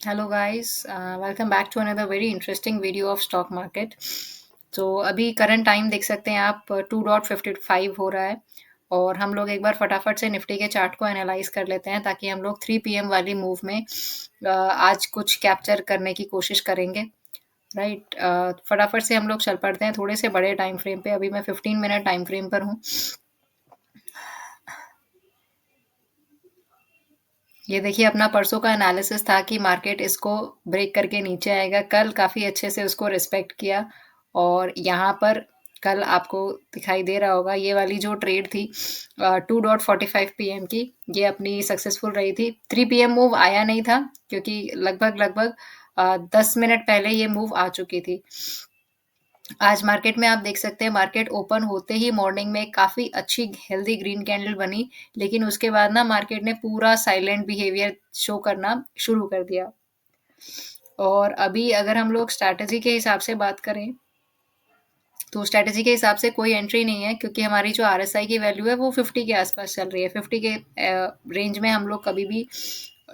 Hello guys, welcome back to another very interesting video of stock market. तो अभी current time देख सकते हैं आप, 2:55 हो रहा है। और हम लोग एक बार फटाफट से निफ्टी के चार्ट को एनालाइज कर लेते हैं ताकि हम लोग 3 PM वाली मूव में आज कुछ कैप्चर करने की कोशिश करेंगे। राइट, फटाफट से हम लोग चल पड़ते हैं थोड़े से बड़े टाइम फ्रेम पे। अभी मैं 15 मिनट टाइम फ्रेम पर हूँ। ये देखिए, अपना परसों का एनालिसिस था कि मार्केट इसको ब्रेक करके नीचे आएगा। कल काफ़ी अच्छे से उसको रिस्पेक्ट किया और यहाँ पर कल आपको दिखाई दे रहा होगा ये वाली जो ट्रेड थी 2:45 PM की, ये अपनी सक्सेसफुल रही थी। 3 PM मूव आया नहीं था क्योंकि लगभग लगभग 10 मिनट पहले ये मूव आ चुकी थी। आज मार्केट में आप देख सकते हैं, मार्केट ओपन होते ही मॉर्निंग में काफ़ी अच्छी हेल्दी ग्रीन कैंडल बनी, लेकिन उसके बाद ना मार्केट ने पूरा साइलेंट बिहेवियर शो करना शुरू कर दिया। और अभी अगर हम लोग स्ट्रैटेजी के हिसाब से बात करें, तो स्ट्रैटेजी के हिसाब से कोई एंट्री नहीं है क्योंकि हमारी जो आरएसआई की वैल्यू है वो 50 के आसपास चल रही है। 50 के रेंज में हम लोग कभी भी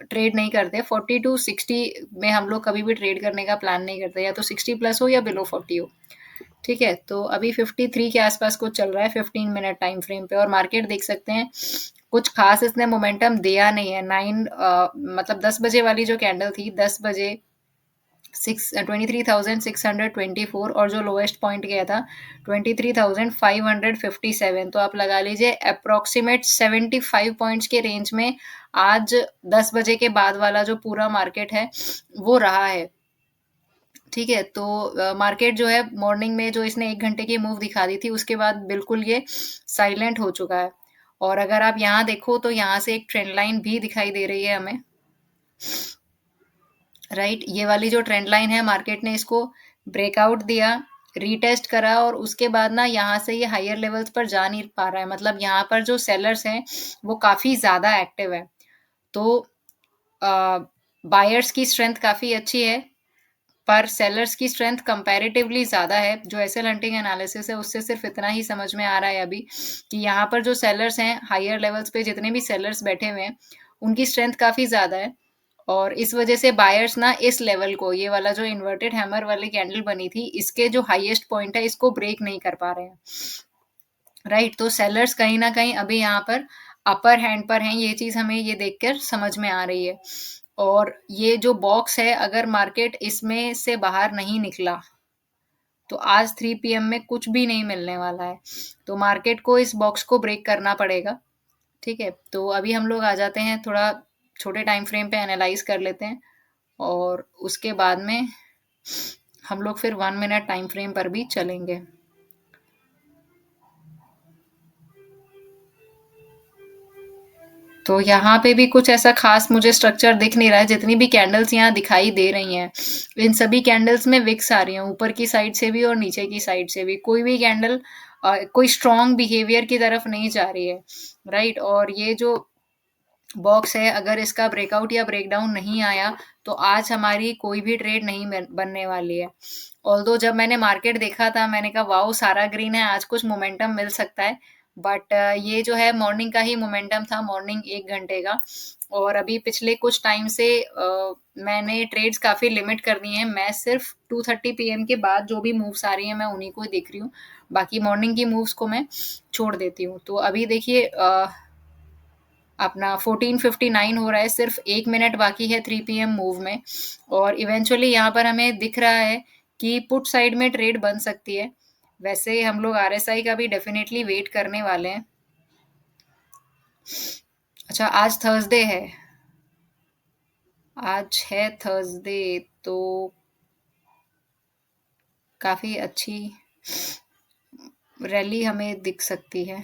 ट्रेड नहीं करते। 40 to 60 में हम लोग कभी भी ट्रेड करने का प्लान नहीं करते, या तो 60 प्लस हो या बिलो 40 हो। ठीक है, तो अभी 53 के आसपास कुछ चल रहा है 15 मिनट टाइम फ्रेम पे। और मार्केट देख सकते हैं, कुछ खास इसने मोमेंटम दिया नहीं है। मतलब 10 बजे वाली जो कैंडल थी, 10 बजे 23,624, और जो लोएस्ट पॉइंट गया था 23,557। तो आप लगा लीजिए अप्रोक्सीमेट 75 पॉइंट्स के रेंज में आज 10 बजे के बाद वाला जो पूरा मार्केट है वो रहा है। ठीक है, तो मार्केट जो है मॉर्निंग में जो इसने 1 घंटे की मूव दिखा दी थी, उसके बाद बिल्कुल ये साइलेंट हो चुका है। और अगर आप यहाँ देखो तो यहाँ से एक ट्रेंड लाइन भी दिखाई दे रही है हमें। राइट, ये वाली जो ट्रेंड लाइन है, मार्केट ने इसको ब्रेकआउट दिया, रीटेस्ट करा, और उसके बाद ना यहाँ से ये हायर लेवल्स पर जा नहीं पा रहा है। मतलब यहाँ पर जो सेलर्स हैं वो काफ़ी ज़्यादा एक्टिव है। तो बायर्स की स्ट्रेंथ काफ़ी अच्छी है, पर सेलर्स की स्ट्रेंथ कंपैरेटिवली ज़्यादा है। जो एसएल हंटिंग एनालिसिस है उससे सिर्फ इतना ही समझ में आ रहा है अभी कि यहाँ पर जो सेलर्स हैं, हायर लेवल्स पे जितने भी सेलर्स बैठे हुए हैं, उनकी स्ट्रेंथ काफ़ी ज़्यादा है। और इस वजह से बायर्स ना इस लेवल को, ये वाला जो इन्वर्टेड हैमर वाली कैंडल बनी थी, इसके जो हाईएस्ट पॉइंट है इसको ब्रेक नहीं कर पा रहे हैं। राइट, तो सेलर्स कहीं ना कहीं अभी यहाँ पर अपर हैंड पर हैं। ये चीज़ हमें ये देखकर समझ में आ रही है। और ये जो बॉक्स है, अगर मार्केट इसमें से बाहर नहीं निकला तो आज 3 PM में कुछ भी नहीं मिलने वाला है। तो मार्केट को इस बॉक्स को ब्रेक करना पड़ेगा। ठीक है, तो अभी हम लोग आ जाते हैं, थोड़ा छोटे टाइम फ्रेम पे एनालाइज कर लेते हैं, और उसके बाद में हम लोग फिर 1 मिनट टाइम फ्रेम पर भी चलेंगे। तो यहाँ पे भी कुछ ऐसा खास मुझे स्ट्रक्चर दिख नहीं रहा है। जितनी भी कैंडल्स यहाँ दिखाई दे रही हैं, इन सभी कैंडल्स में विक्स आ रही हैं, ऊपर की साइड से भी और नीचे की साइड से भी। कोई भी कैंडल कोई स्ट्रॉन्ग बिहेवियर की तरफ नहीं जा रही है। राइट, और ये जो बॉक्स है, अगर इसका ब्रेकआउट या ब्रेकडाउन नहीं आया तो आज हमारी कोई भी ट्रेड नहीं बनने वाली है। ऑल्दो जब मैंने मार्केट देखा था, मैंने कहा वाओ सारा ग्रीन है, आज कुछ मोमेंटम मिल सकता है। बट ये जो है मॉर्निंग का ही मोमेंटम था, मॉर्निंग 1 घंटे का। और अभी पिछले कुछ टाइम से मैंने ट्रेड्स काफ़ी लिमिट कर दी हैं। मैं सिर्फ 2:30 PM के बाद जो भी मूव्स आ रही हैं मैं उन्हीं को ही देख रही हूँ। बाकी मॉर्निंग की मूव्स को मैं छोड़ देती हूँ। तो अभी देखिए, अपना 14:59 हो रहा है, सिर्फ 1 मिनट बाकी है 3 PM मूव में। और इवेंचुअली यहाँ पर हमें दिख रहा है कि पुट साइड में ट्रेड बन सकती है। वैसे हम लोग आरएसआई का भी डेफिनेटली वेट करने वाले हैं। अच्छा, आज थर्सडे है, आज है थर्सडे, तो काफ़ी अच्छी रैली हमें दिख सकती है।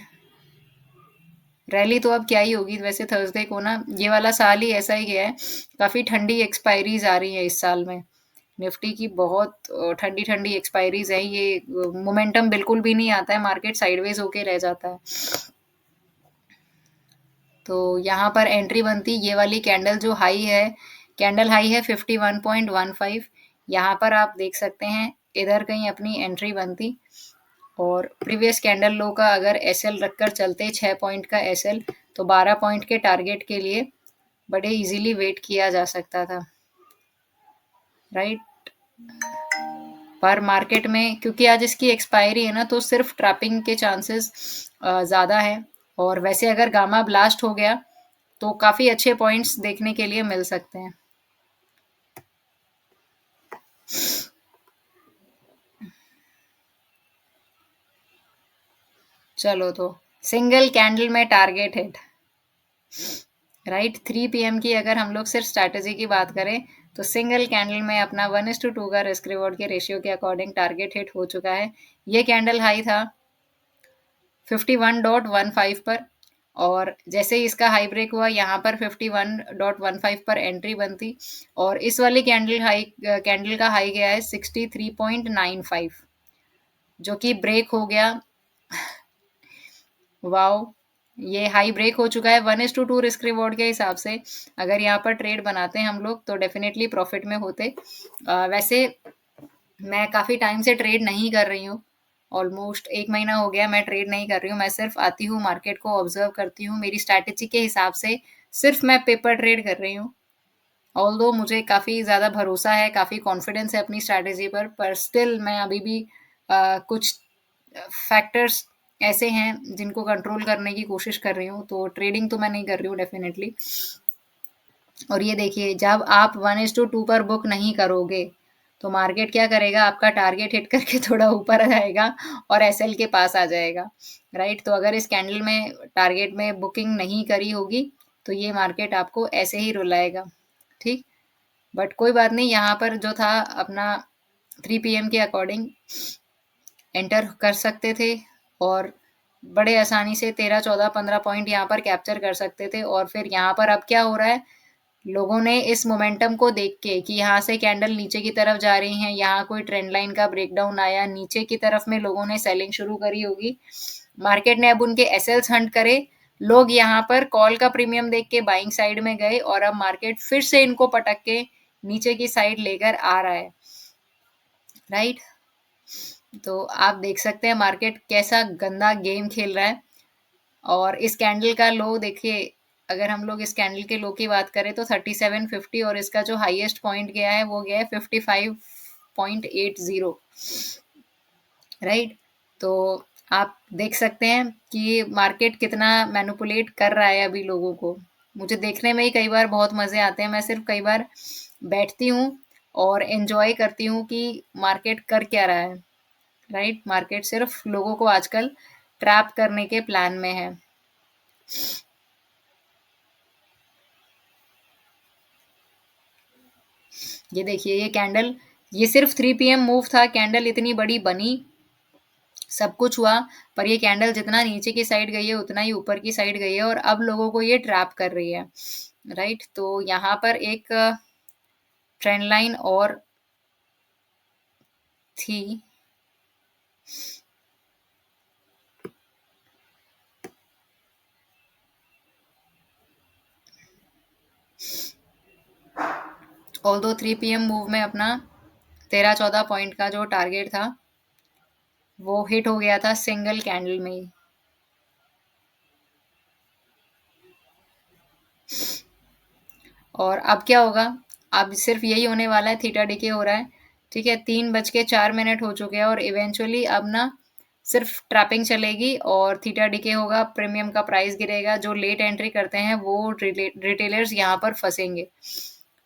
रैली तो अब क्या ही होगी, वैसे थर्सडे को ना ये वाला साल ही ऐसा ही गया है। काफ़ी ठंडी एक्सपायरीज आ रही है इस साल में। निफ्टी की बहुत ठंडी ठंडी एक्सपायरीज है। ये मोमेंटम बिल्कुल भी नहीं आता है, मार्केट साइडवेज होके रह जाता है। तो यहाँ पर एंट्री बनती ये वाली कैंडल जो हाई है, कैंडल हाई है 51.15। यहाँ पर आप देख सकते हैं, इधर कहीं अपनी एंट्री बनती। और प्रीवियस कैंडल लो का अगर एसएल रखकर चलते, 6 पॉइंट का एसएल, तो 12 पॉइंट के टारगेट के लिए बड़े इजीली वेट किया जा सकता था। राइट। पर मार्केट में क्योंकि आज इसकी एक्सपायरी है ना, तो सिर्फ ट्रैपिंग के चांसेस ज़्यादा है। और वैसे अगर गामा ब्लास्ट हो गया तो काफ़ी अच्छे पॉइंट्स देखने के लिए मिल सकते हैं। चलो तो सिंगल कैंडल में टारगेट हिट, राइट। 3 PM की अगर हम लोग सिर्फ स्ट्रैटेजी की बात करें तो सिंगल कैंडल में अपना 1:2 का रिस्क रिवॉर्ड के रेशियो के अकॉर्डिंग टारगेट हिट हो चुका है। ये कैंडल हाई था 51.15 पर, और जैसे ही इसका हाई ब्रेक हुआ यहाँ पर 51.15 पर एंट्री बनती, और इस वाली कैंडल का हाई गया है 63.95, जो कि ब्रेक हो गया। वाओ, ये हाई ब्रेक हो चुका है। 1:2 रिस्क रिवॉर्ड के हिसाब से अगर यहाँ पर ट्रेड बनाते हैं हम लोग तो डेफिनेटली प्रॉफिट में होते। वैसे मैं काफ़ी टाइम से ट्रेड नहीं कर रही हूँ, ऑलमोस्ट 1 महीना हो गया मैं ट्रेड नहीं कर रही हूँ। मैं सिर्फ आती हूँ, मार्केट को ऑब्जर्व करती हूँ, मेरी स्ट्रैटेजी के हिसाब से सिर्फ मैं पेपर ट्रेड कर रही हूँ। ऑल्दो मुझे काफ़ी ज़्यादा भरोसा है, काफ़ी कॉन्फिडेंस है अपनी स्ट्रैटेजी पर स्टिल मैं अभी भी कुछ फैक्टर्स ऐसे हैं जिनको कंट्रोल करने की कोशिश कर रही हूँ, तो ट्रेडिंग तो मैं नहीं कर रही हूँ डेफिनेटली। और ये देखिए, जब आप 1:2 पर बुक नहीं करोगे तो मार्केट क्या करेगा, आपका टारगेट हिट करके थोड़ा ऊपर आ जाएगा और एसएल के पास आ जाएगा, राइट। तो अगर इस कैंडल में टारगेट में बुकिंग नहीं करी होगी तो ये मार्केट आपको ऐसे ही रुलाएगा, ठीक। बट कोई बात नहीं, यहाँ पर जो था अपना 3 PM के अकॉर्डिंग एंटर कर सकते थे, और बड़े आसानी से 13, 14, 15 पॉइंट यहाँ पर कैप्चर कर सकते थे। और फिर यहाँ पर अब क्या हो रहा है, लोगों ने इस मोमेंटम को देख के कि यहाँ से कैंडल नीचे की तरफ जा रही हैं, यहाँ कोई ट्रेंड लाइन का ब्रेकडाउन आया नीचे की तरफ में, लोगों ने सेलिंग शुरू करी होगी। मार्केट ने अब उनके एसएल्स हंट करे, लोग यहाँ पर कॉल का प्रीमियम देख के बाइंग साइड में गए, और अब मार्केट फिर से इनको पटक के नीचे की साइड लेकर आ रहा है, राइट। तो आप देख सकते हैं मार्केट कैसा गंदा गेम खेल रहा है। और इस कैंडल का लो देखिए, अगर हम लोग इस कैंडल के लो की बात करें तो 3750, और इसका जो हाईएस्ट पॉइंट गया है वो गया है 55.80, राइट। तो आप देख सकते हैं कि मार्केट कितना मैनिपुलेट कर रहा है अभी लोगों को। मुझे देखने में ही कई बार बहुत मजे आते हैं, मैं सिर्फ कई बार बैठती हूँ और एंजॉय करती हूँ कि मार्केट कर क्या रहा है, राइट। मार्केट सिर्फ लोगों को आजकल ट्रैप करने के प्लान में है। ये देखिए, ये कैंडल, ये सिर्फ 3 PM मूव था, कैंडल इतनी बड़ी बनी, सब कुछ हुआ, पर ये कैंडल जितना नीचे की साइड गई है उतना ही ऊपर की साइड गई है, और अब लोगों को ये ट्रैप कर रही है, राइट। तो यहाँ पर एक ट्रेंड लाइन और थी, ऑल्दो 3 PM मूव में अपना 13, 14 पॉइंट का जो टारगेट था वो हिट हो गया था सिंगल कैंडल में ही। और अब क्या होगा, अब सिर्फ यही होने वाला है, थीटा डिके हो रहा है, ठीक है। 3:04 हो चुके हैं, और इवेंचुअली अब ना सिर्फ ट्रैपिंग चलेगी और थीटा डिके होगा, प्रीमियम का प्राइस गिरेगा, जो लेट एंट्री करते हैं वो रिटेलर्स यहाँ पर फंसेंगे।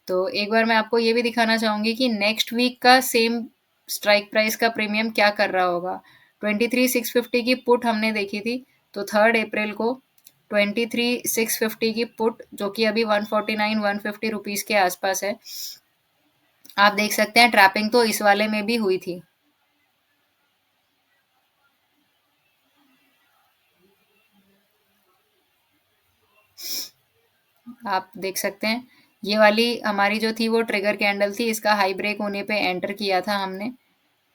तो एक बार मैं आपको ये भी दिखाना चाहूंगी कि नेक्स्ट वीक का सेम स्ट्राइक प्राइस का प्रीमियम क्या कर रहा होगा। 23,650 की पुट हमने देखी थी, तो 3 अप्रैल को 23,650 की पुट, जो कि अभी 149, 150 रुपीज के आसपास है। आप देख सकते हैं ट्रैपिंग तो इस वाले में भी हुई थी। आप देख सकते हैं ये वाली हमारी जो थी वो ट्रिगर कैंडल थी, इसका हाई ब्रेक होने पे एंटर किया था हमने।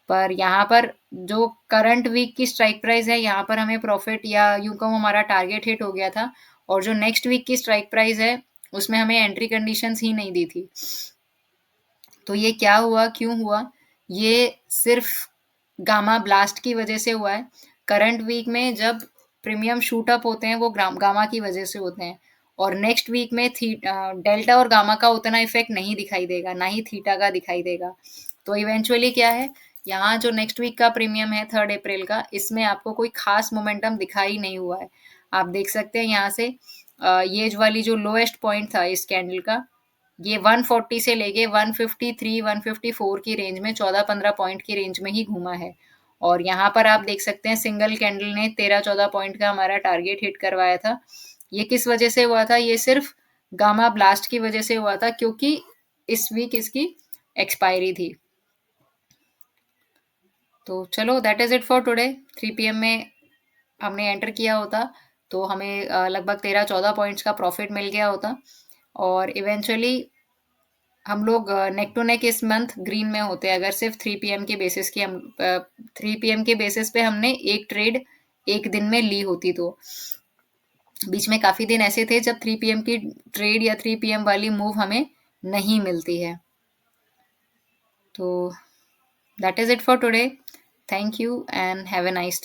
पर यहाँ पर जो करंट वीक की स्ट्राइक प्राइस है, यहाँ पर हमें प्रॉफिट, या यूं कहूँ हमारा टारगेट हिट हो गया था, और जो नेक्स्ट वीक की स्ट्राइक प्राइस है उसमें हमें एंट्री कंडीशंस ही नहीं दी थी। तो ये क्या हुआ, क्यों हुआ, ये सिर्फ गामा ब्लास्ट की वजह से हुआ है। करंट वीक में जब प्रीमियम शूट अप होते हैं वो गामा की वजह से होते हैं, और नेक्स्ट वीक में डेल्टा और गामा का उतना इफेक्ट नहीं दिखाई देगा, ना ही थीटा का दिखाई देगा। तो इवेंचुअली क्या है, यहाँ जो नेक्स्ट वीक का प्रीमियम है 3 अप्रैल का, इसमें आपको कोई खास मोमेंटम दिखाई नहीं हुआ है। आप देख सकते हैं यहाँ से ये जो वाली जो लोएस्ट पॉइंट था इस कैंडल का, ये 140 से लेके 153, 154 की रेंज में 14-15 पॉइंट की रेंज में ही घूमा है। और यहाँ पर आप देख सकते हैं सिंगल कैंडल ने 13-14 पॉइंट का हमारा टारगेट हिट करवाया था। ये किस वजह से हुआ था? ये सिर्फ गामा ब्लास्ट की वजह से हुआ था, क्योंकि इस वीक इसकी एक्सपायरी थी। तो चलो, that is it for today. 3 PM में हमने एंटर किया होता तो हमें लगभग 13-14 पॉइंट्स का प्रॉफिट मिल गया होता। और इवेंचुअली हम लोग नेक टू नेक इस मंथ ग्रीन में होते हैं, अगर सिर्फ 3 पीएम के बेसिस की हम 3 पीएम के बेसिस पे हमने एक ट्रेड एक दिन में ली होती। तो बीच में काफी दिन ऐसे थे जब 3 पीएम की ट्रेड या 3 पीएम वाली मूव हमें नहीं मिलती है। तो that is it for today. Thank you and have a nice day.